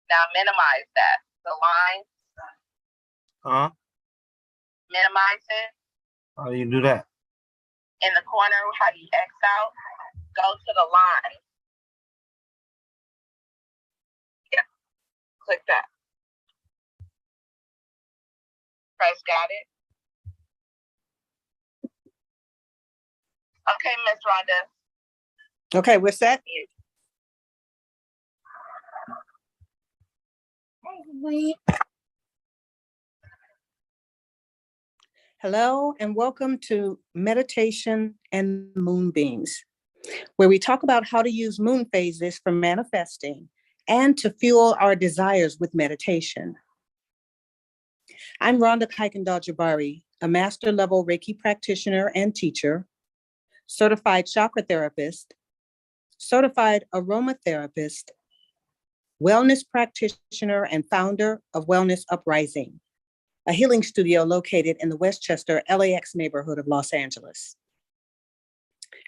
Now minimize that. The line. Minimize it. How do you do that? In the corner, how do you X out? Go to the line. Yeah. Click that. Press got it. Okay, Miss Rhonda. Okay, we're set. Hello and welcome to Meditation and Moonbeams, where we talk about how to use moon phases for manifesting and to fuel our desires with meditation. I'm Rhonda Kuykendall-Jabari, a master level Reiki practitioner and teacher, certified chakra therapist, certified aromatherapist, wellness practitioner, and founder of Wellness Uprising, a healing studio located in the Westchester, LAX neighborhood of Los Angeles.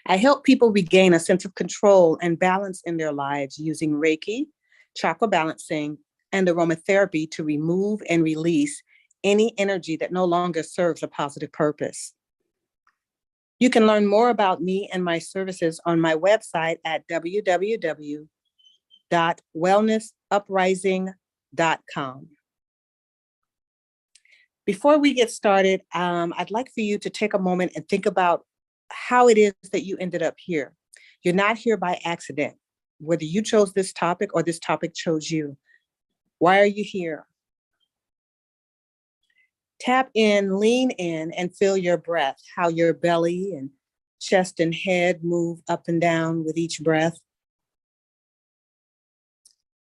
I help people regain a sense of control and balance in their lives using Reiki, chakra balancing, and aromatherapy to remove and release any energy that no longer serves a positive purpose. You can learn more about me and my services on my website at www.wellnessuprising.com. Before we get started, I'd like for you to take a moment and think about how it is that you ended up here. You're not here by accident, whether you chose this topic or this topic chose you. Why are you here? Tap in, lean in, and feel your breath, how your belly and chest and head move up and down with each breath.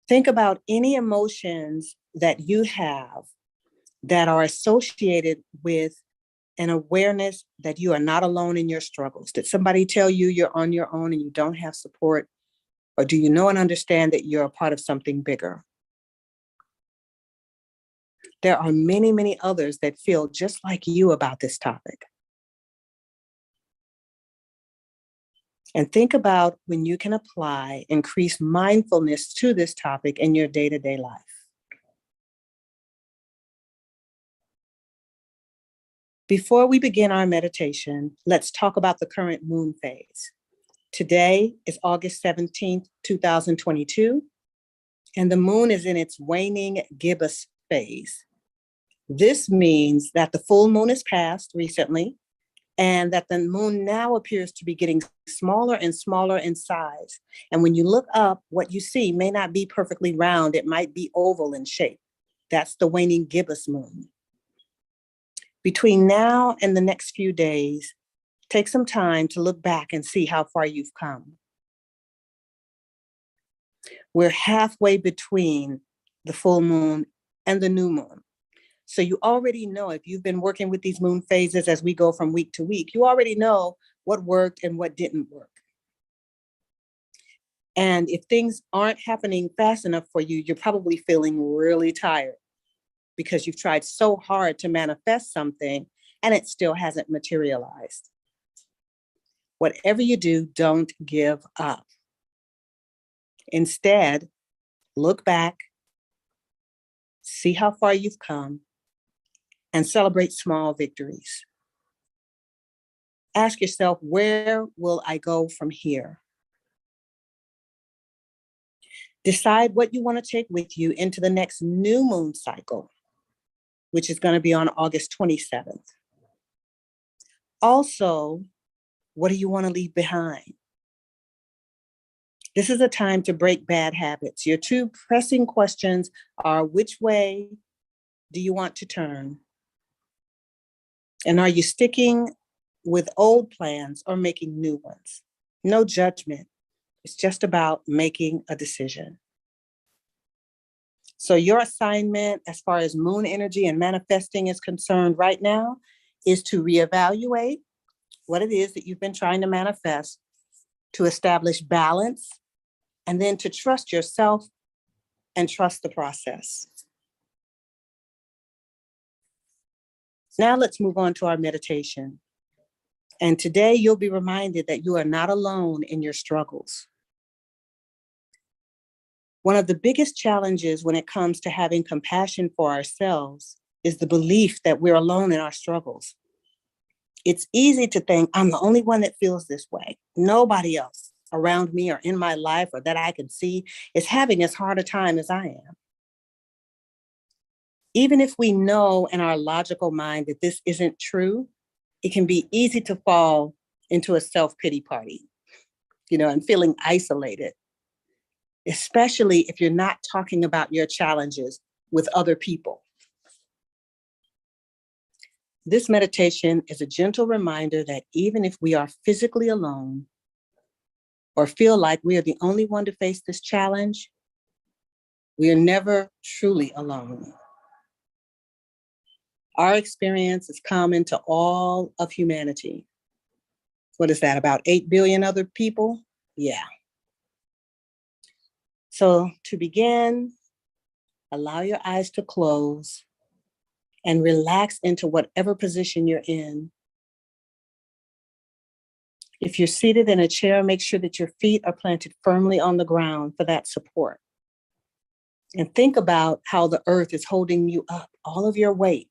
Think about any emotions that you have that are associated with an awareness that you are not alone in your struggles. Did somebody tell you you're on your own and you don't have support? Or do you know and understand that you're a part of something bigger? There are many, many others that feel just like you about this topic. And think about when you can apply increased mindfulness to this topic in your day-to-day life. Before we begin our meditation, let's talk about the current moon phase. Today is August 17th, 2022, and the moon is in its waning gibbous phase. This means that the full moon has passed recently and that the moon now appears to be getting smaller and smaller in size. And when you look up, what you see may not be perfectly round, it might be oval in shape. That's the waning gibbous moon. Between now and the next few days, take some time to look back and see how far you've come. We're halfway between the full moon and the new moon. So you already know, if you've been working with these moon phases as we go from week to week, you already know what worked and what didn't work. And if things aren't happening fast enough for you, you're probably feeling really tired because you've tried so hard to manifest something and it still hasn't materialized. Whatever you do, don't give up. Instead, look back, see how far you've come, and celebrate small victories. Ask yourself, where will I go from here? Decide what you want to take with you into the next new moon cycle, which is going to be on August 27th. Also, what do you want to leave behind? This is a time to break bad habits. Your two pressing questions are, which way do you want to turn? And are you sticking with old plans or making new ones? No judgment. It's just about making a decision. So your assignment as far as moon energy and manifesting is concerned right now is to reevaluate what it is that you've been trying to manifest, to establish balance, and then to trust yourself and trust the process. Now let's move on to our meditation. And today you'll be reminded that you are not alone in your struggles. One of the biggest challenges when it comes to having compassion for ourselves is the belief that we're alone in our struggles. It's easy to think I'm the only one that feels this way. Nobody else around me or in my life or that I can see is having as hard a time as I am. Even if we know in our logical mind that this isn't true, it can be easy to fall into a self-pity party, and feeling isolated, especially if you're not talking about your challenges with other people. This meditation is a gentle reminder that even if we are physically alone or feel like we are the only one to face this challenge, we are never truly alone. Our experience is common to all of humanity. What is that, about 8 billion other people? Yeah. So to begin, allow your eyes to close and relax into whatever position you're in. If you're seated in a chair, make sure that your feet are planted firmly on the ground for that support. And think about how the earth is holding you up, all of your weight,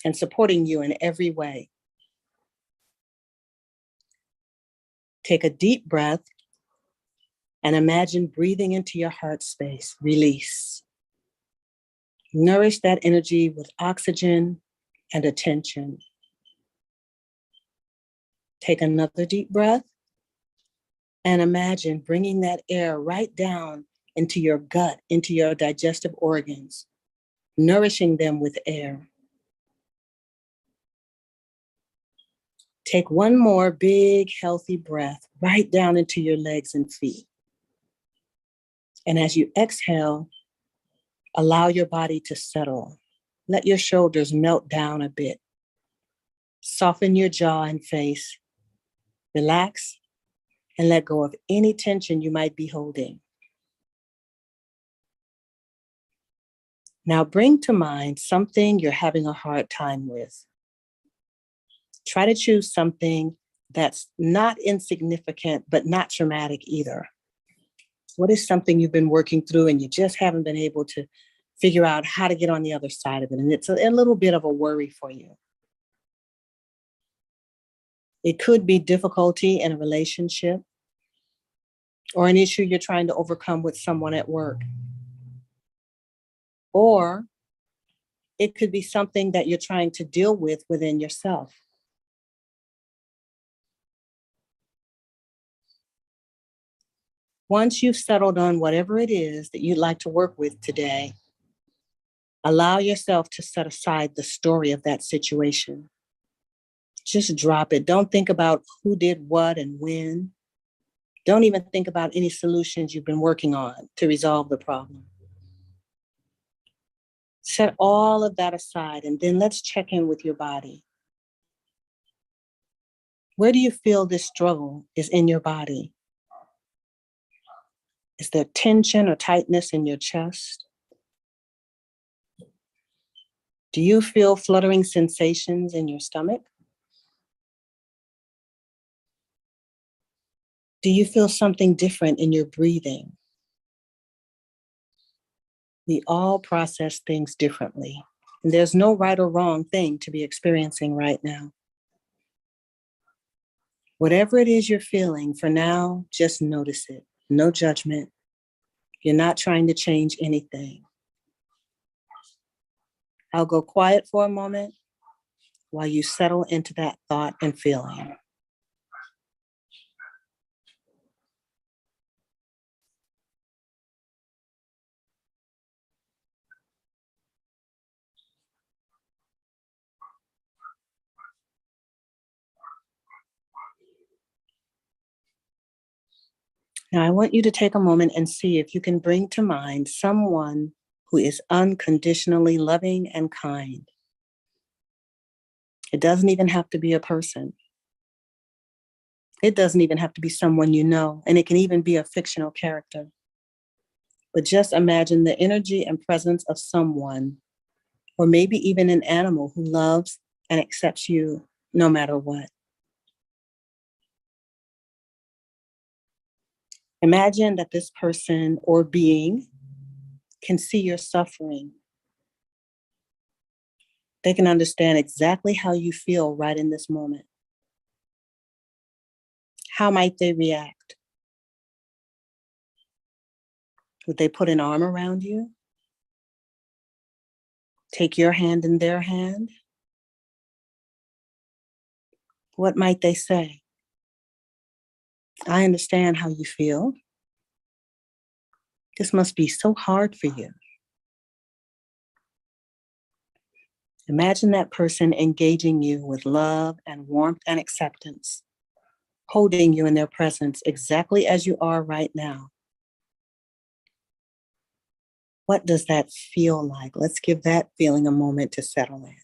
and supporting you in every way. Take a deep breath and imagine breathing into your heart space. Release. Nourish that energy with oxygen and attention. Take another deep breath and imagine bringing that air right down into your gut, into your digestive organs, nourishing them with air. Take one more big, healthy breath right down into your legs and feet. And as you exhale, allow your body to settle. Let your shoulders melt down a bit. Soften your jaw and face. Relax and let go of any tension you might be holding. Now bring to mind something you're having a hard time with. Try to choose something that's not insignificant, but not traumatic either. What is something you've been working through and you just haven't been able to figure out how to get on the other side of it? And it's a little bit of a worry for you. It could be difficulty in a relationship or an issue you're trying to overcome with someone at work. Or it could be something that you're trying to deal with within yourself. Once you've settled on whatever it is that you'd like to work with today, allow yourself to set aside the story of that situation. Just drop it. Don't think about who did what and when. Don't even think about any solutions you've been working on to resolve the problem. Set all of that aside, and then let's check in with your body. Where do you feel this struggle is in your body? Is there tension or tightness in your chest? Do you feel fluttering sensations in your stomach? Do you feel something different in your breathing? We all process things differently, and there's no right or wrong thing to be experiencing right now. Whatever it is you're feeling, for now, just notice it. No judgment. You're not trying to change anything. I'll go quiet for a moment while you settle into that thought and feeling. Now, I want you to take a moment and see if you can bring to mind someone who is unconditionally loving and kind. It doesn't even have to be a person. It doesn't even have to be someone you know, and it can even be a fictional character. But just imagine the energy and presence of someone, or maybe even an animal who loves and accepts you no matter what. Imagine that this person or being can see your suffering. They can understand exactly how you feel right in this moment. How might they react? Would they put an arm around you? Take your hand in their hand? What might they say? I understand how you feel. This must be so hard for you. Imagine that person engaging you with love and warmth and acceptance, holding you in their presence exactly as you are right now. What does that feel like? Let's give that feeling a moment to settle in.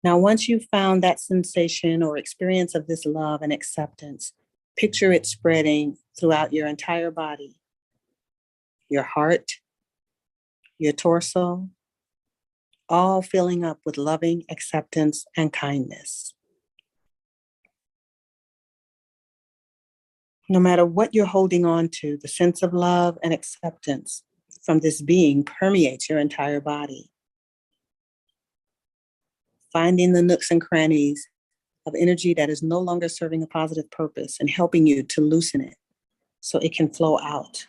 Now, once you've found that sensation or experience of this love and acceptance, picture it spreading throughout your entire body, your heart, your torso, all filling up with loving acceptance and kindness. No matter what you're holding on to, the sense of love and acceptance from this being permeates your entire body, finding the nooks and crannies of energy that is no longer serving a positive purpose and helping you to loosen it so it can flow out.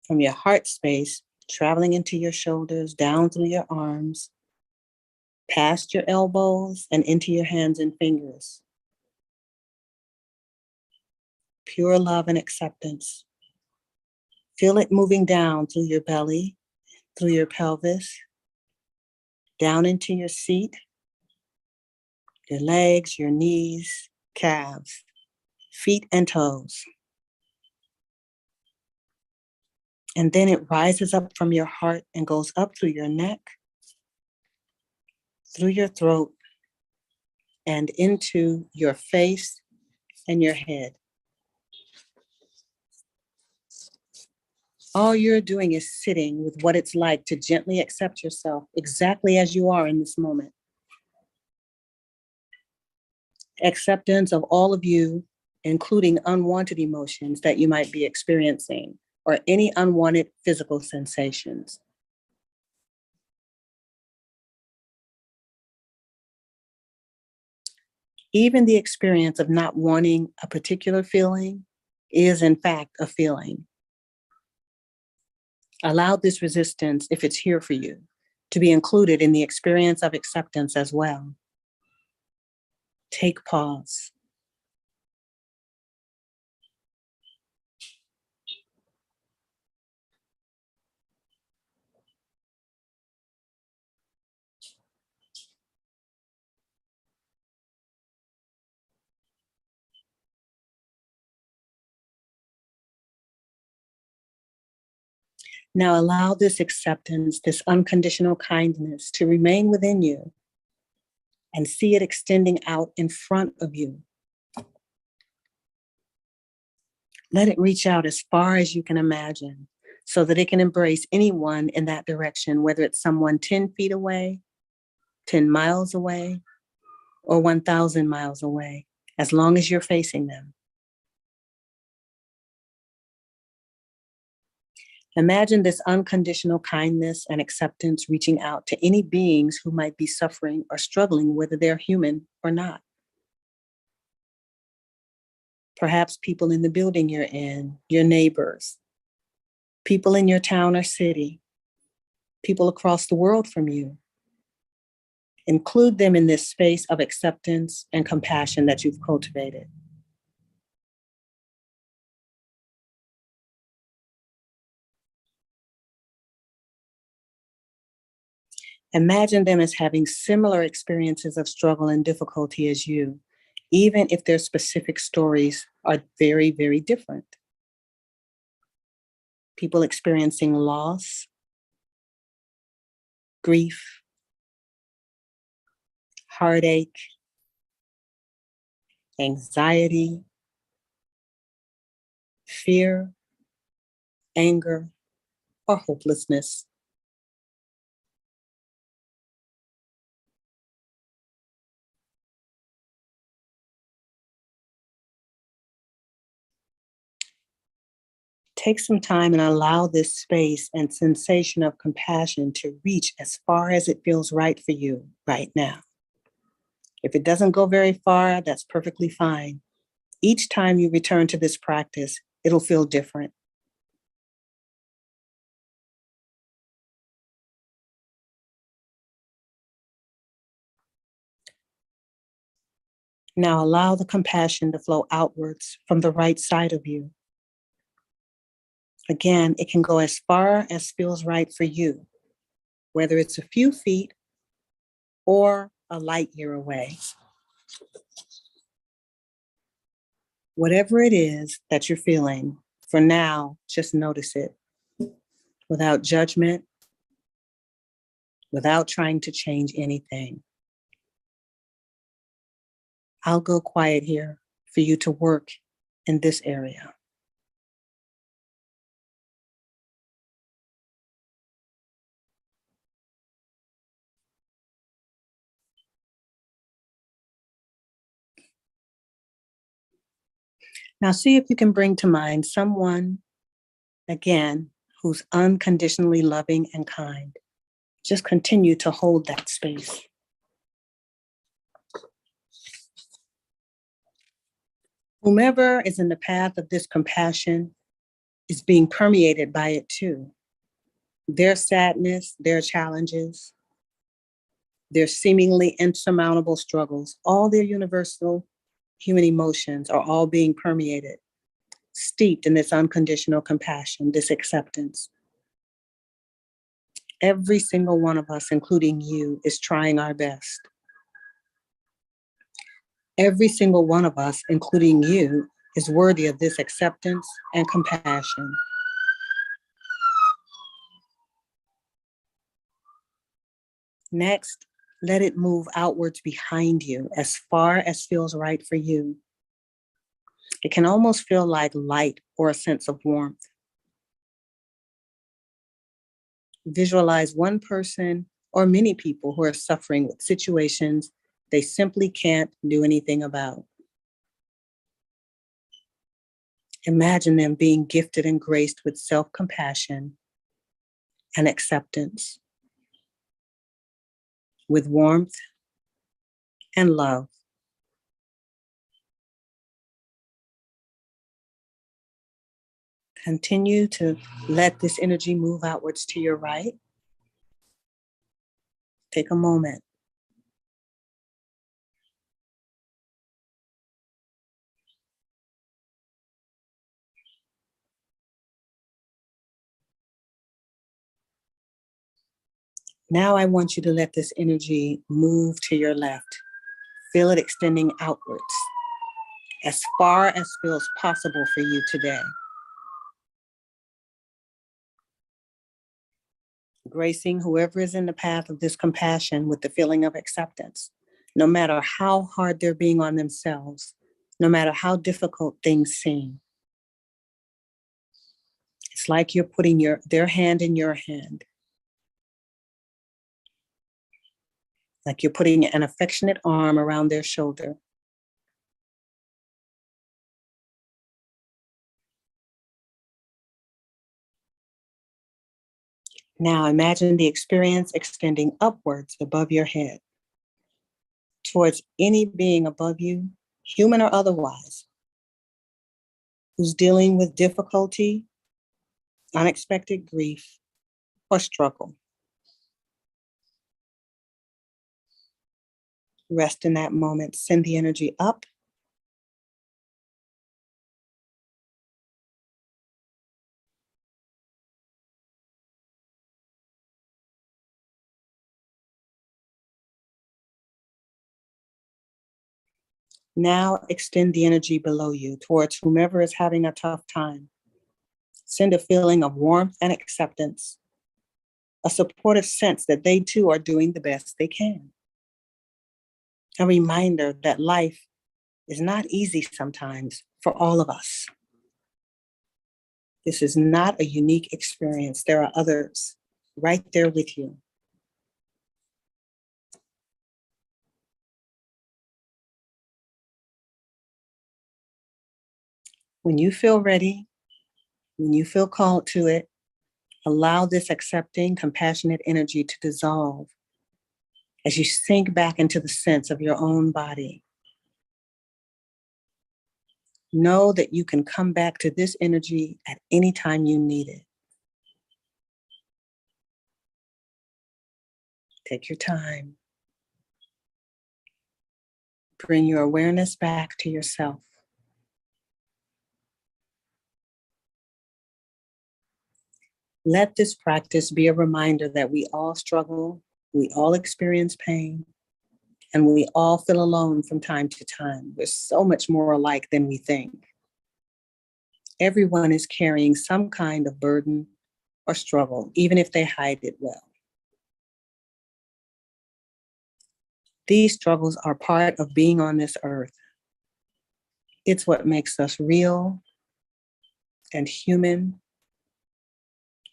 From your heart space, traveling into your shoulders, down through your arms, past your elbows, and into your hands and fingers. Pure love and acceptance. Feel it moving down through your belly, through your pelvis, down into your seat, your legs, your knees, calves, feet, and toes. And then it rises up from your heart and goes up through your neck, through your throat, and into your face and your head. All you're doing is sitting with what it's like to gently accept yourself exactly as you are in this moment. Acceptance of all of you, including unwanted emotions that you might be experiencing or any unwanted physical sensations. Even the experience of not wanting a particular feeling is, in fact, a feeling. Allow this resistance, if it's here for you, to be included in the experience of acceptance as well. Take pause. Now allow this acceptance, this unconditional kindness to remain within you and see it extending out in front of you. Let it reach out as far as you can imagine so that it can embrace anyone in that direction, whether it's someone 10 feet away, 10 miles away, or 1,000 miles away, as long as you're facing them. Imagine this unconditional kindness and acceptance reaching out to any beings who might be suffering or struggling, whether they're human or not. Perhaps people in the building you're in, your neighbors, people in your town or city, people across the world from you. Include them in this space of acceptance and compassion that you've cultivated. Imagine them as having similar experiences of struggle and difficulty as you, even if their specific stories are very, very different. People experiencing loss, grief, heartache, anxiety, fear, anger, or hopelessness. Take some time and allow this space and sensation of compassion to reach as far as it feels right for you right now. If it doesn't go very far, that's perfectly fine. Each time you return to this practice, it'll feel different. Now allow the compassion to flow outwards from the right side of you. Again, it can go as far as feels right for you, whether it's a few feet or a light year away. Whatever it is that you're feeling, for now, just notice it without judgment, without trying to change anything. I'll go quiet here for you to work in this area. Now see if you can bring to mind someone, again, who's unconditionally loving and kind. Just continue to hold that space. Whomever is in the path of this compassion is being permeated by it too. Their sadness, their challenges, their seemingly insurmountable struggles, all their universal human emotions are all being permeated, steeped in this unconditional compassion, this acceptance. Every single one of us, including you, is trying our best. Every single one of us, including you, is worthy of this acceptance and compassion. Next, let it move outwards behind you as far as feels right for you. It can almost feel like light or a sense of warmth. Visualize one person or many people who are suffering with situations they simply can't do anything about. Imagine them being gifted and graced with self-compassion and acceptance, with warmth and love. Continue to let this energy move outwards to your right. Take a moment. Now I want you to let this energy move to your left. Feel it extending outwards as far as feels possible for you today. Gracing whoever is in the path of this compassion with the feeling of acceptance, no matter how hard they're being on themselves, no matter how difficult things seem. It's like you're putting their hand in your hand. Like you're putting an affectionate arm around their shoulder. Now imagine the experience extending upwards above your head towards any being above you, human or otherwise, who's dealing with difficulty, unexpected grief, or struggle. Rest in that moment. Send the energy up. Now extend the energy below you towards whomever is having a tough time. Send a feeling of warmth and acceptance, a supportive sense that they too are doing the best they can. A reminder that life is not easy sometimes for all of us. This is not a unique experience. There are others right there with you. When you feel ready, when you feel called to it, allow this accepting, compassionate energy to dissolve as you sink back into the sense of your own body. Know that you can come back to this energy at any time you need it. Take your time. Bring your awareness back to yourself. Let this practice be a reminder that we all struggle, we all experience pain, and we all feel alone from time to time. We're so much more alike than we think. Everyone is carrying some kind of burden or struggle, even if they hide it well. These struggles are part of being on this earth. It's what makes us real and human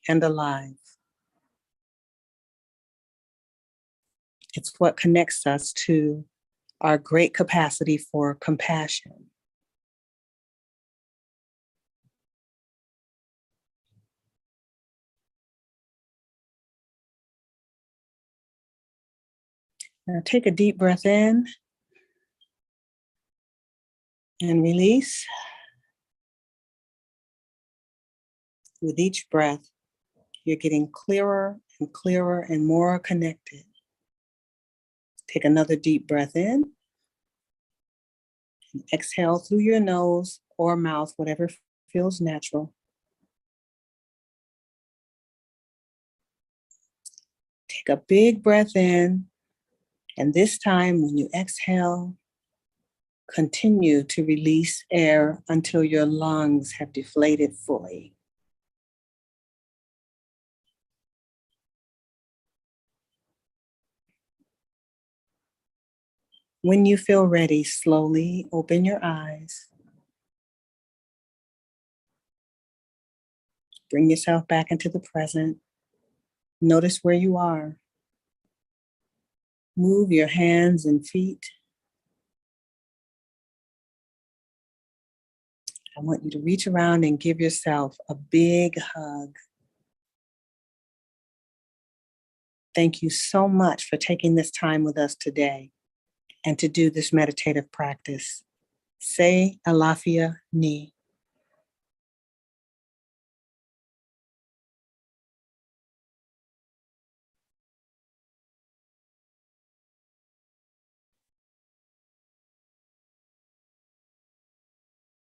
and alive. It's what connects us to our great capacity for compassion. Now take a deep breath in and release. With each breath, you're getting clearer and clearer and more connected. Take another deep breath in and exhale through your nose or mouth, whatever feels natural. Take a big breath in, and this time when you exhale, continue to release air until your lungs have deflated fully. When you feel ready, slowly open your eyes. Bring yourself back into the present. Notice where you are. Move your hands and feet. I want you to reach around and give yourself a big hug. Thank you so much for taking this time with us today and to do this meditative practice. Say Alafia Ni.